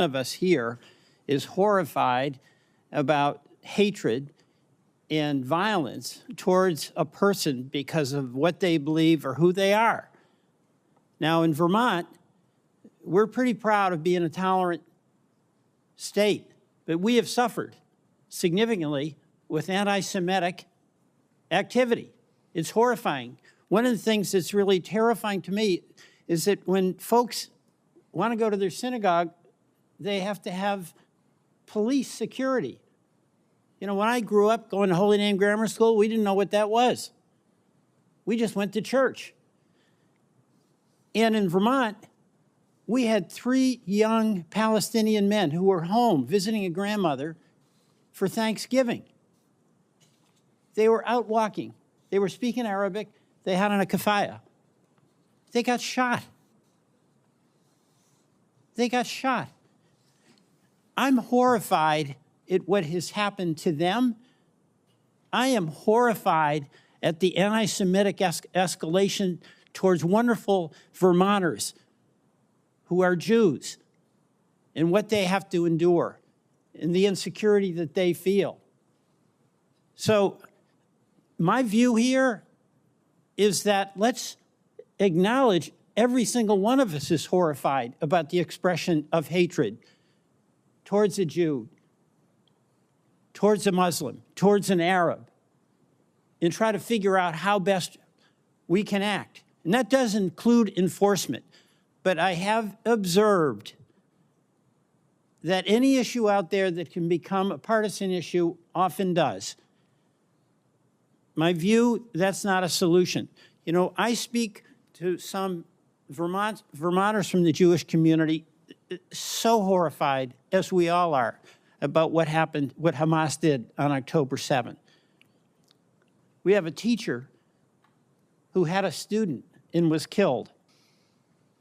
of us here is horrified about hatred and violence towards a person because of what they believe or who they are. Now, in Vermont, we're pretty proud of being a tolerant state, but we have suffered significantly with anti-Semitic activity. It's horrifying. One of the things that's really terrifying to me is that when folks want to go to their synagogue, they have to have police security. You know, when I grew up going to Holy Name Grammar School, we didn't know what that was. We just went to church. And in Vermont, we had 3 young Palestinian men who were home visiting a grandmother for Thanksgiving. They were out walking. They were speaking Arabic. They had on a keffiyeh. They got shot. They got shot. I'm horrified at what has happened to them. I am horrified at the anti-Semitic escalation towards wonderful Vermonters who are Jews and what they have to endure and the insecurity that they feel. So my view here is that let's acknowledge every single one of us is horrified about the expression of hatred towards a Jew, towards a Muslim, towards an Arab, and try to figure out how best we can act. And that does include enforcement. But I have observed that any issue out there that can become a partisan issue often does. My view, that's not a solution. You know, I speak to some Vermonters from the Jewish community, so horrified, as we all are, about what happened, what Hamas did on October 7th. We have a teacher who had a student and was killed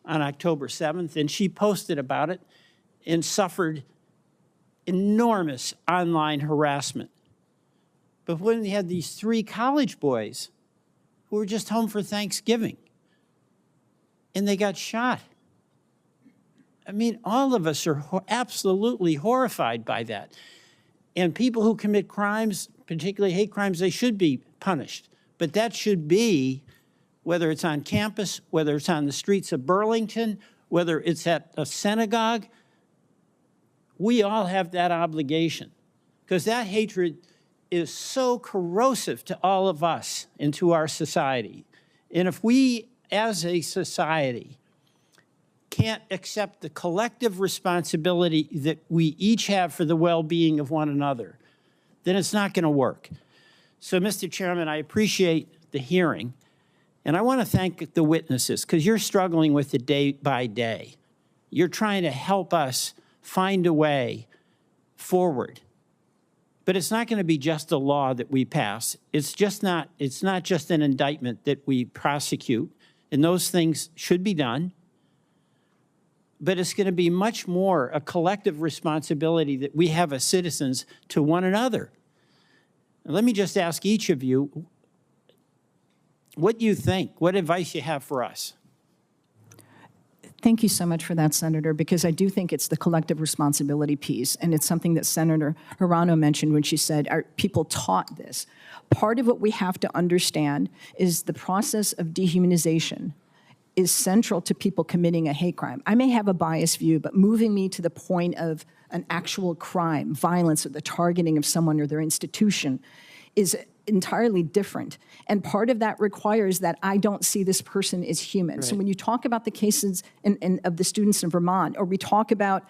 on October 7th, and she posted about it and suffered enormous online harassment. But when we had these 3 college boys who were just home for Thanksgiving, and they got shot. I mean, all of us are absolutely horrified by that. And people who commit crimes, particularly hate crimes, they should be punished. But that should be, whether it's on campus, whether it's on the streets of Burlington, whether it's at a synagogue, we all have that obligation. Because that hatred is so corrosive to all of us and to our society. And if we, as a society, can't accept the collective responsibility that we each have for the well-being of one another, then it's not going to work. So, Mr. Chairman, I appreciate the hearing, and I want to thank the witnesses, because you're struggling with it day by day. You're trying to help us find a way forward. But it's not going to be just a law that we pass. It's not just an indictment that we prosecute, and those things should be done. But it's going to be much more a collective responsibility that we have as citizens to one another. And let me just ask each of you what you think, what advice you have for us. Thank you so much for that, Senator, because I do think it's the collective responsibility piece, and it's something that Senator Hirano mentioned when she said, are people taught this? Part of what we have to understand is the process of dehumanization is central to people committing a hate crime. I may have a biased view, but moving me to the point of an actual crime, violence, or the targeting of someone or their institution is entirely different. And part of that requires that I don't see this person as human. Right. So when you talk about the cases of the students in Vermont, or we talk about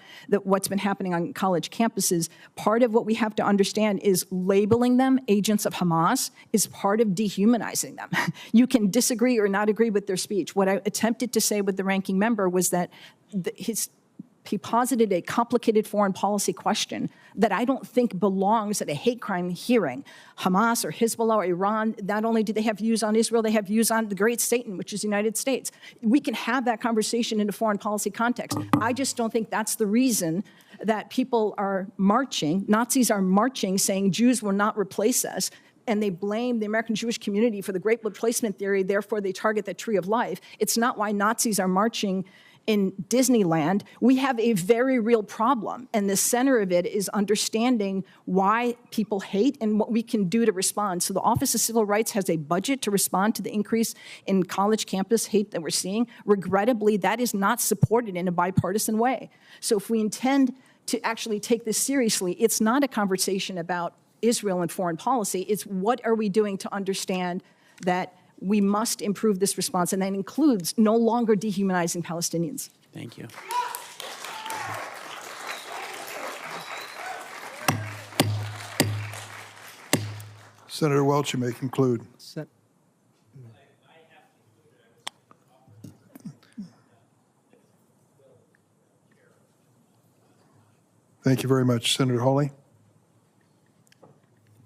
what's been happening on college campuses, part of what we have to understand is labeling them agents of Hamas is part of dehumanizing them. You can disagree or not agree with their speech. What I attempted to say with the ranking member was that he posited a complicated foreign policy question that I don't think belongs at a hate crime hearing. Hamas or Hezbollah or Iran, not only do they have views on Israel, they have views on the great Satan, which is the United States. We can have that conversation in a foreign policy context. I just don't think that's the reason that people are marching, Nazis are marching, saying Jews will not replace us, and they blame the American Jewish community for the great replacement theory, therefore they target the tree of life. It's not why Nazis are marching in Disneyland, we have a very real problem. And the center of it is understanding why people hate and what we can do to respond. So the Office of Civil Rights has a budget to respond to the increase in college campus hate that we're seeing. Regrettably, that is not supported in a bipartisan way. So if we intend to actually take this seriously, it's not a conversation about Israel and foreign policy. It's what are we doing to understand that we must improve this response, and that includes no longer dehumanizing Palestinians. Thank you. Senator Welch, you may conclude. Thank you very much. Senator Hawley.